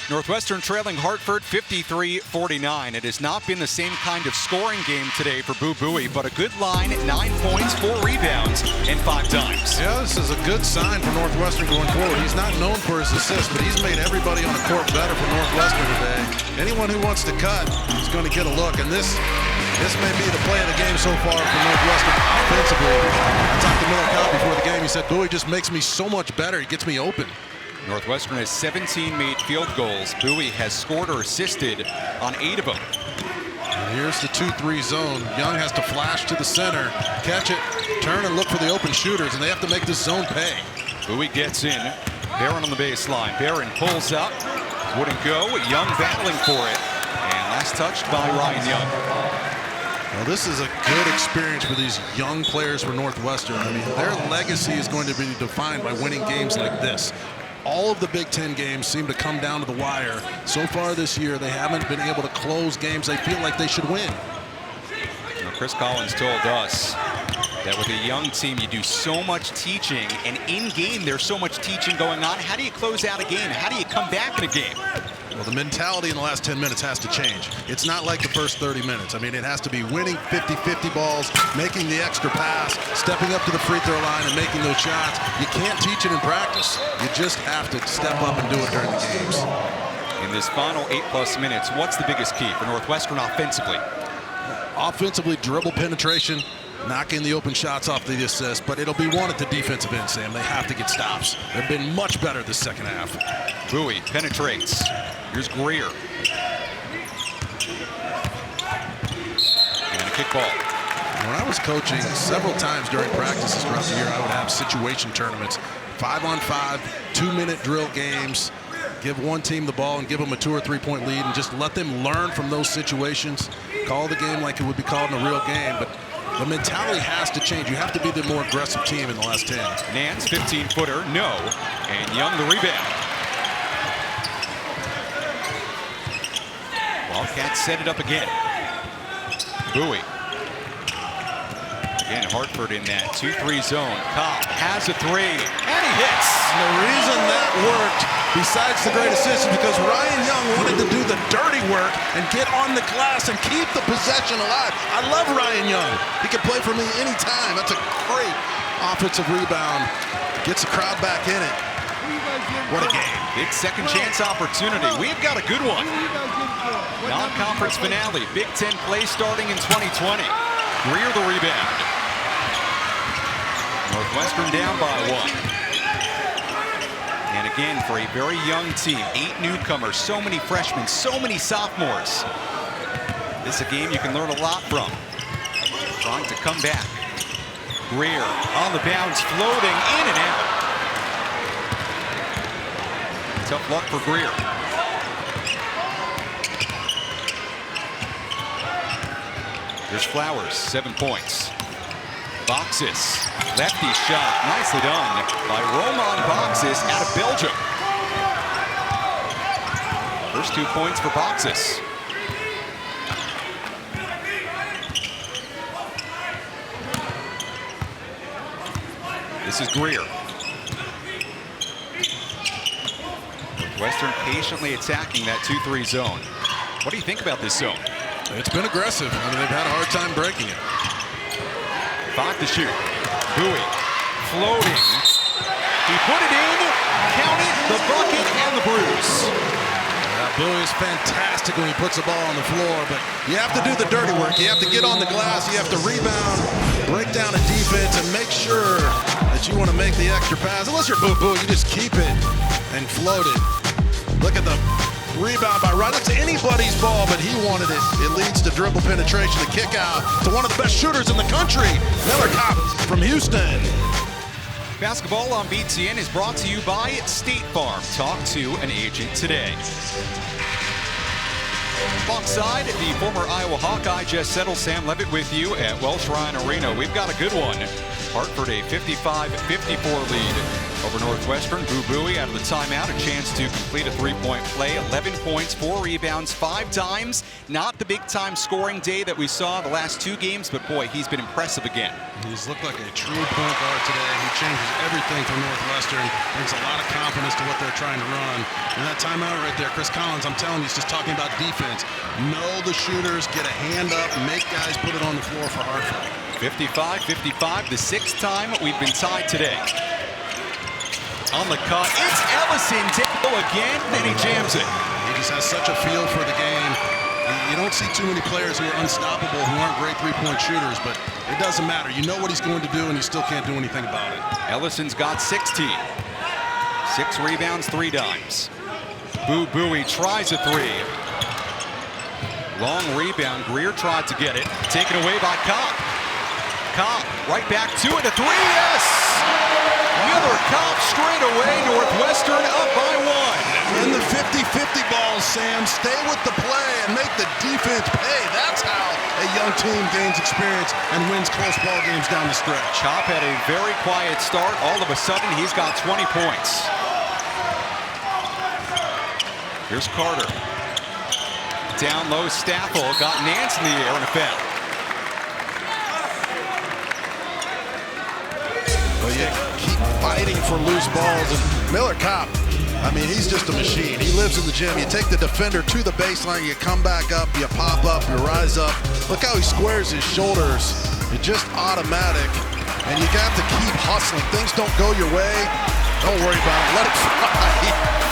Northwestern trailing Hartford 53-49. It has not been the same kind of scoring game today for Boo Buie, but a good line, 9 points, 4 rebounds, and 5 dimes. Yeah, this is a good sign for Northwestern going forward. He's not known for his assists, but he's made everybody on the court better for Northwestern today. Anyone who wants to cut is going to get a look, and this may be the play of the game so far for Northwestern offensively. I talked to Miller Cobb before the game. He said, Buie just makes me so much better. He gets me open. Northwestern has 17 made field goals. Buie has scored or assisted on 8 of them. And here's the 2-3 zone. Young has to flash to the center, catch it, turn and look for the open shooters, and they have to make this zone pay. Buie gets in. Barron on the baseline. Barron pulls up. Wouldn't go. Young battling for it. And last touched by Ryan Young. Well, this is a good experience for these young players for Northwestern. I mean, their legacy is going to be defined by winning games like this. All of the Big Ten games seem to come down to the wire. So far this year, they haven't been able to close games they feel like they should win. Now, Chris Collins told us that with a young team, you do so much teaching, and in-game, there's so much teaching going on. How do you close out a game? How do you come back in a game? Well, the mentality in the last 10 minutes has to change. It's not like the first 30 minutes. I mean, it has to be winning 50-50 balls, making the extra pass, stepping up to the free throw line and making those shots. You can't teach it in practice. You just have to step up and do it during the games. In this final 8+ minutes, what's the biggest key for Northwestern offensively? Offensively, dribble penetration, knocking the open shots off the assist, but it'll be one at the defensive end, Sam. They have to get stops. They've been much better this second half. Buie penetrates. Here's Greer. And a kickball. When I was coaching several times during practices throughout the year, I would have situation tournaments, 5-on-5, 2-minute drill games, give one team the ball and give them a 2 or 3 point lead and just let them learn from those situations, call the game like it would be called in a real game. But the mentality has to change. You have to be the more aggressive team in the last 10. Nance, 15-footer, no. And Young the rebound. Wildcats set it up again. Buie. Again, Hartford in that 2-3 zone. Cobb has a 3, and he hits. And the reason that worked, besides the great assist, is because Ryan Young wanted to do the dirty work and get on the glass and keep the possession alive. I love Ryan Young. He can play for me anytime. That's a great offensive rebound. Gets the crowd back in it. What a game. Big second chance opportunity. We've got a good one. Non-conference finale. Big Ten play starting in 2020. Greer the rebound. Northwestern down by 1. And again, for a very young team, 8 newcomers, so many freshmen, so many sophomores. This is a game you can learn a lot from. Trying to come back. Greer on the bounce, floating in and out. Tough luck for Greer. There's Flowers, 7 points. Boxes, lefty shot, nicely done by Roman Boxes out of Belgium. First 2 points for Boxes. This is Greer. Northwestern patiently attacking that 2-3 zone. What do you think about this zone? It's been aggressive. I mean, they've had a hard time breaking it. 5 to shoot. Buie floating. He put it in, count it, the bucket, and the bruise. Buie is fantastic when he puts the ball on the floor, but you have to do the dirty work. You have to get on the glass, you have to rebound, break down a defense, and make sure that you want to make the extra pass. Unless you're Boo Buie, you just keep it and float it. Look at the rebound by Wright. It's anybody's ball, but he wanted it. It leads to dribble penetration, the kick out to one of the best shooters in the country, Miller Cobb from Houston. Basketball on BTN is brought to you by State Farm. Talk to an agent today. Alongside the former Iowa Hawkeye just settled, Sam Levitt with you at Welsh Ryan Arena. We've got a good one. Hartford a 55-54 lead. Over Northwestern, Boo Buie out of the timeout, a chance to complete a three-point play. 11 points, 4 rebounds, 5 dimes. Not the big-time scoring day that we saw the last 2 games, but boy, he's been impressive again. He's looked like a true point guard today. He changes everything for Northwestern, brings a lot of confidence to what they're trying to run. And that timeout right there, Chris Collins, I'm telling you, he's just talking about defense. Know the shooters, get a hand up, make guys put it on the floor for Hartford. 55-55, the 6th time we've been tied today. On the cut, it's Ellison. Dippo again, and he jams it. He just has such a feel for the game. You don't see too many players who are unstoppable, who aren't great three-point shooters, but it doesn't matter. You know what he's going to do, and you still can't do anything about it. Ellison's got 16. 6 rebounds, 3 dimes. Boo Buie tries a 3. Long rebound. Greer tried to get it. Taken away by Kopp. Kopp right back to it. A 3, yes! Miller Kopp straight away. Northwestern up by 1. In the 50-50 balls, Sam, stay with the play and make the defense pay. That's how a young team gains experience and wins close ball games down the stretch. Kopp had a very quiet start. All of a sudden, he's got 20 points. Here's Carter. Down low, Staffel got Nance in the air and a foul. Well, you keep fighting for loose balls, and Miller Kopp, I mean, he's just a machine. He lives in the gym. You take the defender to the baseline, you come back up, you pop up, you rise up. Look how he squares his shoulders. It's just automatic, and you got to keep hustling. Things don't go your way, don't worry about it. Let it fly.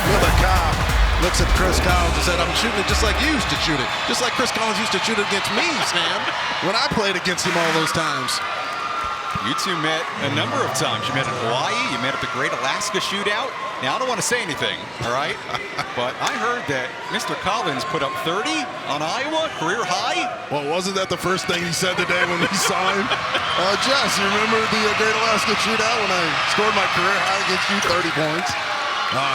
Miller Kopp looks at Chris Collins and said, I'm shooting it just like you used to shoot it. Just like Chris Collins used to shoot it against me, Sam, when I played against him all those times. You two met a number of times. You met in Hawaii, you met at the Great Alaska Shootout. Now, I don't want to say anything, all right? But I heard that Mr. Collins put up 30 on Iowa, career high. Well, wasn't that the first thing he said today when we saw him? Jess, you remember the Great Alaska Shootout when I scored my career high against you, 30 points?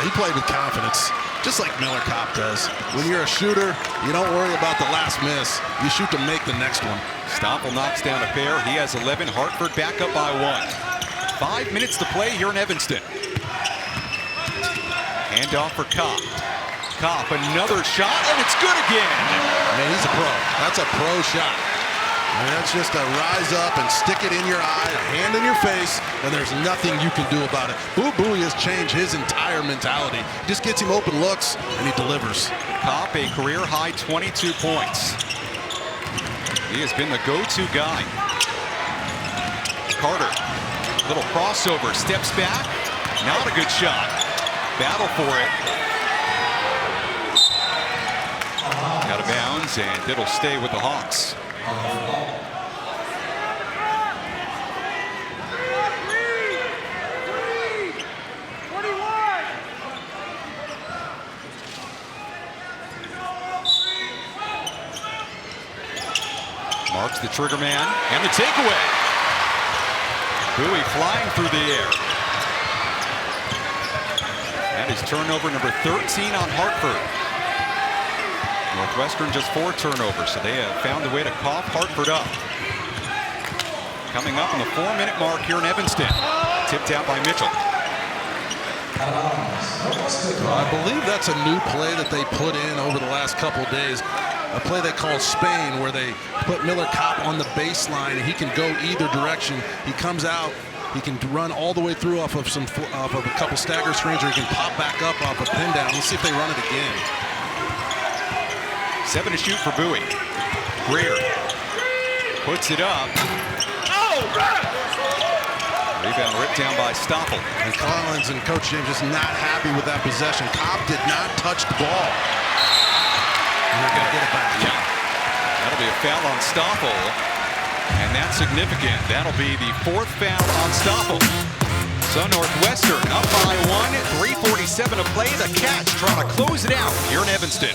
He played with confidence, just like Miller Kopp does. When you're a shooter, you don't worry about the last miss. You shoot to make the next one. Stoppel knocks down a pair. He has 11. Hartford back up by 1. 5 minutes to play here in Evanston. Handoff for Kopp. Kopp, another shot, and it's good again. Man, he's a pro. That's a pro shot. I mean, that's just a rise up and stick it in your eye, a hand in your face, and there's nothing you can do about it. Boo Buie has changed his entire mentality. He just gets him open looks, and he delivers. Kopp, a career-high 22 points. He has been the go-to guy. Carter, little crossover, steps back. Not a good shot. Battle for it. Out of bounds, and it'll stay with the Hawks. Marks the trigger man, and the takeaway. Buie flying through the air. That is turnover number 13 on Hartford. Northwestern just 4 turnovers, so they have found a way to cough Hartford up. Coming up on the 4-minute mark here in Evanston. Tipped out by Mitchell. I believe that's a new play that they put in over the last couple of days. A play they call Spain, where they put Miller Kopp on the baseline, and he can go either direction. He comes out, he can run all the way through off of a couple stagger screens, or he can pop back up off a pin down. Let's see if they run it again. 7 to shoot for Buie. Greer puts it up. Rebound ripped down by Stoppel. And Collins and Coach James just not happy with that possession. Kopp did not touch the ball. And they're going to get it back. Yeah. That'll be a foul on Stoppel. And that's significant. That'll be the 4th foul on Stoppel. So Northwestern up by 1, 3:47 to play. The Cats trying to close it out here in Evanston.